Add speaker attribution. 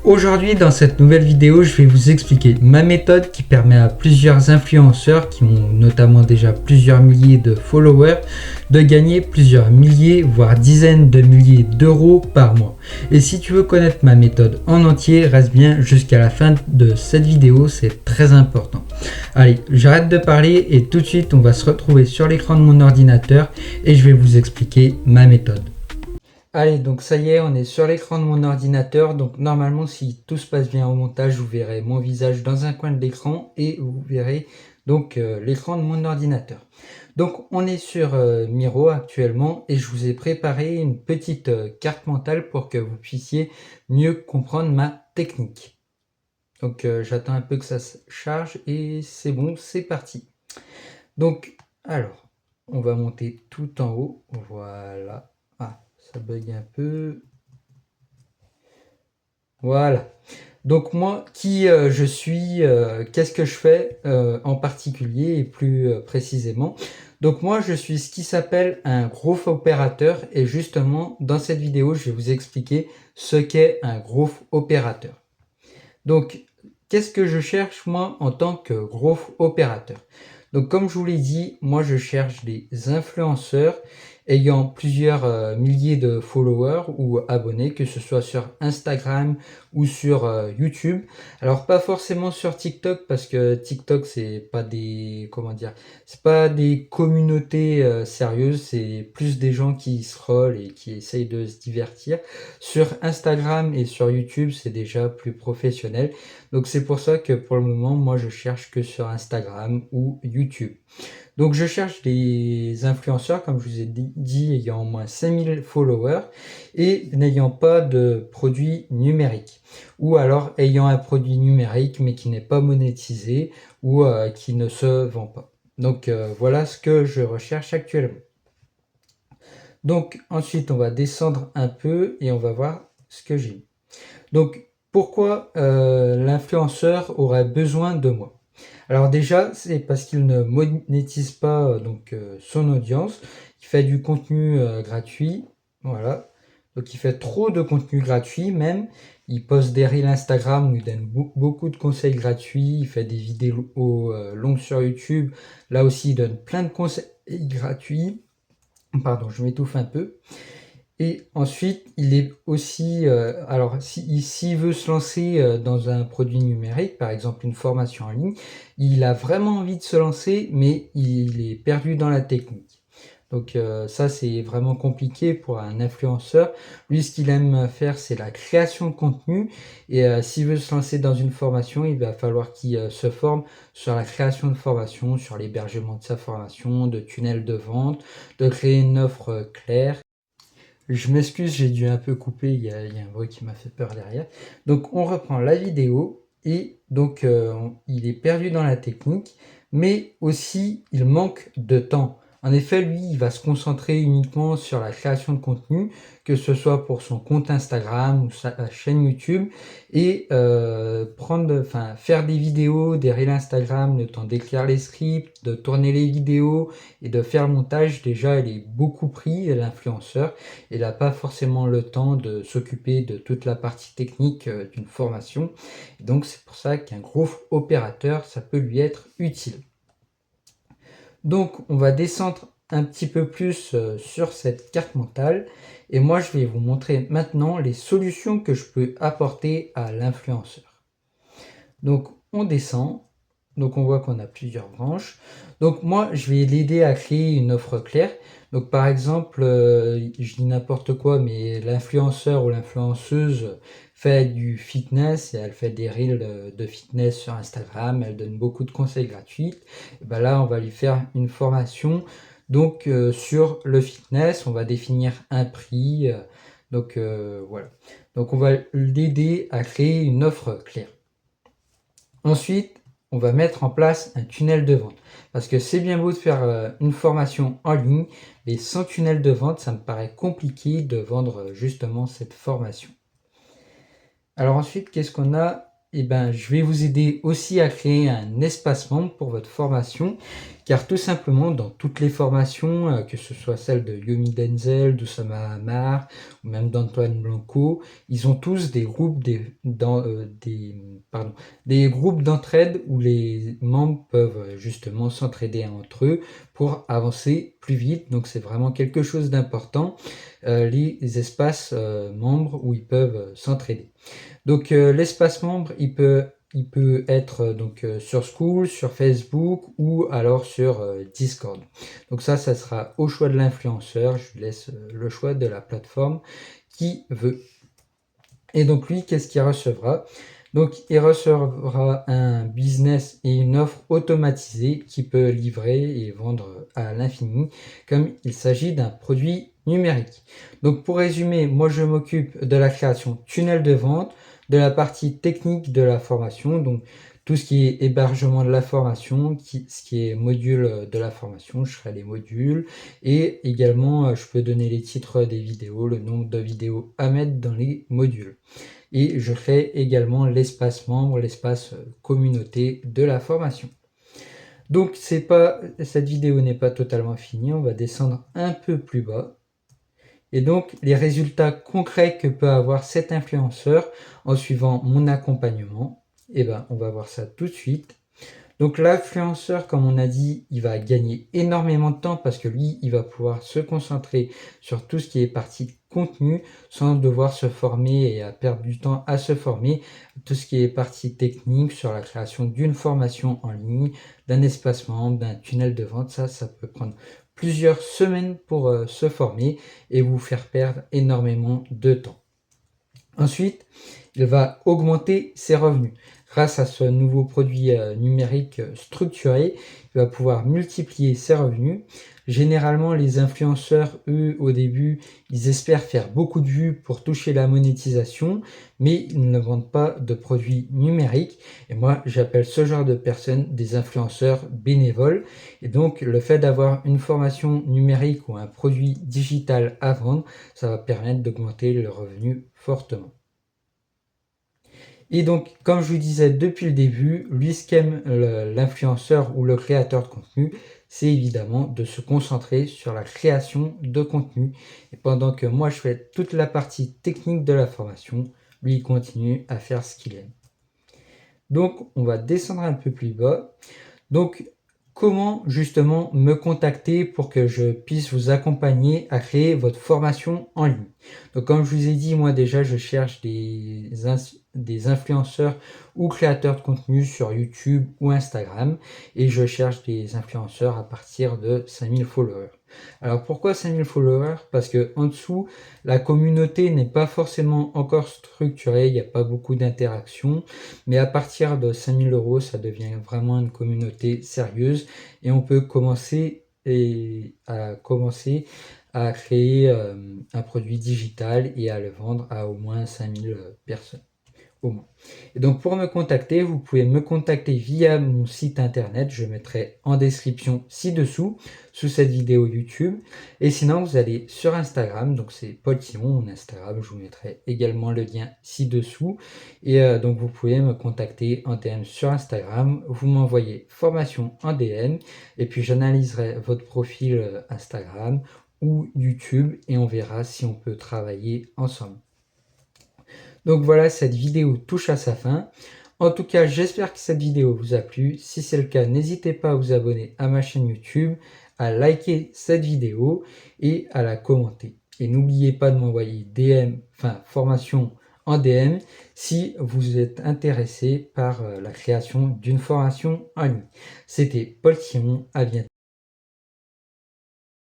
Speaker 1: Aujourd'hui, dans cette nouvelle vidéo, je vais vous expliquer ma méthode qui permet à plusieurs influenceurs qui ont notamment déjà plusieurs milliers de followers de gagner plusieurs milliers voire dizaines de milliers d'euros par mois. Et si tu veux connaître ma méthode en entier, reste bien jusqu'à la fin de cette vidéo, c'est très important. Allez, j'arrête de parler et tout de suite on va se retrouver sur l'écran de mon ordinateur et je vais vous expliquer ma méthode. Allez, donc ça y est, on est sur l'écran de mon ordinateur. Donc normalement, si tout se passe bien au montage, vous verrez mon visage dans un coin de l'écran et vous verrez donc l'écran de mon ordinateur. Donc on est sur Miro actuellement et je vous ai préparé une petite carte mentale pour que vous puissiez mieux comprendre ma technique. Donc j'attends un peu que ça se charge et c'est bon, c'est parti. Donc alors, on va monter tout en haut, voilà. Ah, ça bug un peu. Voilà. Donc moi, qui je suis, qu'est-ce que je fais en particulier et plus précisément. Donc moi, je suis ce qui s'appelle un growth opérateur et justement, dans cette vidéo, je vais vous expliquer ce qu'est un growth opérateur. Donc, qu'est-ce que je cherche moi en tant que growth opérateur? Donc comme je vous l'ai dit, moi je cherche des influenceurs ayant plusieurs milliers de followers ou abonnés, que ce soit sur Instagram ou sur YouTube. Alors pas forcément sur TikTok parce que TikTok c'est pas des c'est pas des communautés sérieuses, c'est plus des gens qui scrollent et qui essayent de se divertir. Sur Instagram et sur YouTube, c'est déjà plus professionnel. Donc c'est pour ça que pour le moment, moi je cherche que sur Instagram ou YouTube. Donc je cherche des influenceurs, comme je vous ai dit, ayant au moins 5000 followers et n'ayant pas de produit numérique. Ou alors ayant un produit numérique mais qui n'est pas monétisé ou qui ne se vend pas. Donc voilà ce que je recherche actuellement. Donc ensuite on va descendre un peu et on va voir ce que j'ai. Donc pourquoi l'influenceur aurait besoin de moi? Alors déjà, c'est parce qu'il ne monétise pas son audience. Il fait du contenu gratuit, voilà. Donc il fait trop de contenu gratuit même. Il poste des reels Instagram où il donne beaucoup de conseils gratuits. Il fait des vidéos longues sur YouTube. Là aussi, il donne plein de conseils gratuits. Pardon, je m'étouffe un peu. Et ensuite, il est aussi, alors s'il veut se lancer dans un produit numérique, par exemple une formation en ligne, il a vraiment envie de se lancer, mais il est perdu dans la technique. Donc ça, c'est vraiment compliqué pour un influenceur. Lui, ce qu'il aime faire, c'est la création de contenu. Et s'il veut se lancer dans une formation, il va falloir qu'il se forme sur la création de formation, sur l'hébergement de sa formation, de tunnels de vente, de créer une offre claire. Je m'excuse, j'ai dû un peu couper, il y a un bruit qui m'a fait peur derrière. Donc on reprend la vidéo et donc il est perdu dans la technique, mais aussi il manque de temps. En effet, lui, il va se concentrer uniquement sur la création de contenu, que ce soit pour son compte Instagram ou sa chaîne YouTube, et faire des vidéos, des reels Instagram, le temps d'écrire les scripts, de tourner les vidéos et de faire le montage. Déjà, il est beaucoup pris, l'influenceur. Il n'a pas forcément le temps de s'occuper de toute la partie technique d'une formation. Et donc c'est pour ça qu'un gros opérateur, ça peut lui être utile. Donc on va descendre un petit peu plus sur cette carte mentale. Et moi je vais vous montrer maintenant les solutions que je peux apporter à l'influenceur. Donc on descend. Donc on voit qu'on a plusieurs branches. Donc moi je vais l'aider à créer une offre claire. Donc par exemple, je dis n'importe quoi, mais l'influenceur ou l'influenceuse fait du fitness et elle fait des reels de fitness sur Instagram, elle donne beaucoup de conseils gratuits. Et ben là, on va lui faire une formation donc sur le fitness, on va définir un prix. Voilà. Donc on va l'aider à créer une offre claire. Ensuite, on va mettre en place un tunnel de vente. Parce que c'est bien beau de faire une formation en ligne, mais sans tunnel de vente, ça me paraît compliqué de vendre justement cette formation. Alors ensuite, qu'est-ce qu'on a? Eh ben, je vais vous aider aussi à créer un espace membre pour votre formation car tout simplement dans toutes les formations, que ce soit celle de Yomi Denzel, d'Oussama Hamar ou même d'Antoine Blanco, ils ont tous des groupes des groupes d'entraide où les membres peuvent justement s'entraider entre eux pour avancer plus vite. Donc c'est vraiment quelque chose d'important, les espaces membres où ils peuvent s'entraider. Donc l'espace membre, il peut être sur School, sur Facebook ou alors sur Discord. Donc ça sera au choix de l'influenceur. Je lui laisse le choix de la plateforme qui veut. Et donc lui, qu'est-ce qu'il recevra? Donc il recevra un business et une offre automatisée qui peut livrer et vendre à l'infini, comme il s'agit d'un produit numérique. Donc pour résumer, moi je m'occupe de la création tunnel de vente, de la partie technique de la formation, donc tout ce qui est hébergement de la formation, ce qui est module de la formation, je ferai les modules, et également je peux donner les titres des vidéos, le nombre de vidéos à mettre dans les modules. Et je crée également l'espace membre, l'espace communauté de la formation. Donc cette vidéo n'est pas totalement finie, on va descendre un peu plus bas. Et donc les résultats concrets que peut avoir cet influenceur en suivant mon accompagnement, on va voir ça tout de suite. Donc l'influenceur, comme on a dit, il va gagner énormément de temps parce que lui, il va pouvoir se concentrer sur tout ce qui est partie contenu sans devoir se former et à perdre du temps à se former. Tout ce qui est partie technique sur la création d'une formation en ligne, d'un espace membre, d'un tunnel de vente, ça peut prendre plusieurs semaines pour se former et vous faire perdre énormément de temps. Ensuite, il va augmenter ses revenus. Grâce à ce nouveau produit numérique structuré, il va pouvoir multiplier ses revenus. Généralement, les influenceurs, eux, au début, ils espèrent faire beaucoup de vues pour toucher la monétisation, mais ils ne vendent pas de produits numériques. Et moi, j'appelle ce genre de personnes des influenceurs bénévoles. Et donc, le fait d'avoir une formation numérique ou un produit digital à vendre, ça va permettre d'augmenter le revenu fortement. Et donc, comme je vous disais depuis le début, lui, ce qu'aime l'influenceur ou le créateur de contenu, c'est évidemment de se concentrer sur la création de contenu. Et pendant que moi, je fais toute la partie technique de la formation, lui, il continue à faire ce qu'il aime. Donc, on va descendre un peu plus bas. Donc, comment justement me contacter pour que je puisse vous accompagner à créer votre formation en ligne? Donc comme je vous ai dit, moi déjà je cherche des influenceurs ou créateurs de contenu sur YouTube ou Instagram et je cherche des influenceurs à partir de 5000 followers. Alors pourquoi 5000 followers? Parce que en dessous, la communauté n'est pas forcément encore structurée, il n'y a pas beaucoup d'interactions, mais à partir de 5000 €, ça devient vraiment une communauté sérieuse et on peut commencer à créer un produit digital et à le vendre à au moins 5000 personnes. Au moins. Et donc pour me contacter, vous pouvez me contacter via mon site internet, je mettrai en description ci-dessous, sous cette vidéo YouTube. Et sinon vous allez sur Instagram, donc c'est Paul Timon, mon Instagram, je vous mettrai également le lien ci-dessous. Et donc vous pouvez me contacter en DM sur Instagram, vous m'envoyez formation en DM, et puis j'analyserai votre profil Instagram ou YouTube, et on verra si on peut travailler ensemble. Donc voilà, cette vidéo touche à sa fin. En tout cas, j'espère que cette vidéo vous a plu. Si c'est le cas, n'hésitez pas à vous abonner à ma chaîne YouTube, à liker cette vidéo et à la commenter. Et n'oubliez pas de m'envoyer formation en DM si vous êtes intéressé par la création d'une formation en ligne. C'était Paul Timon, à bientôt.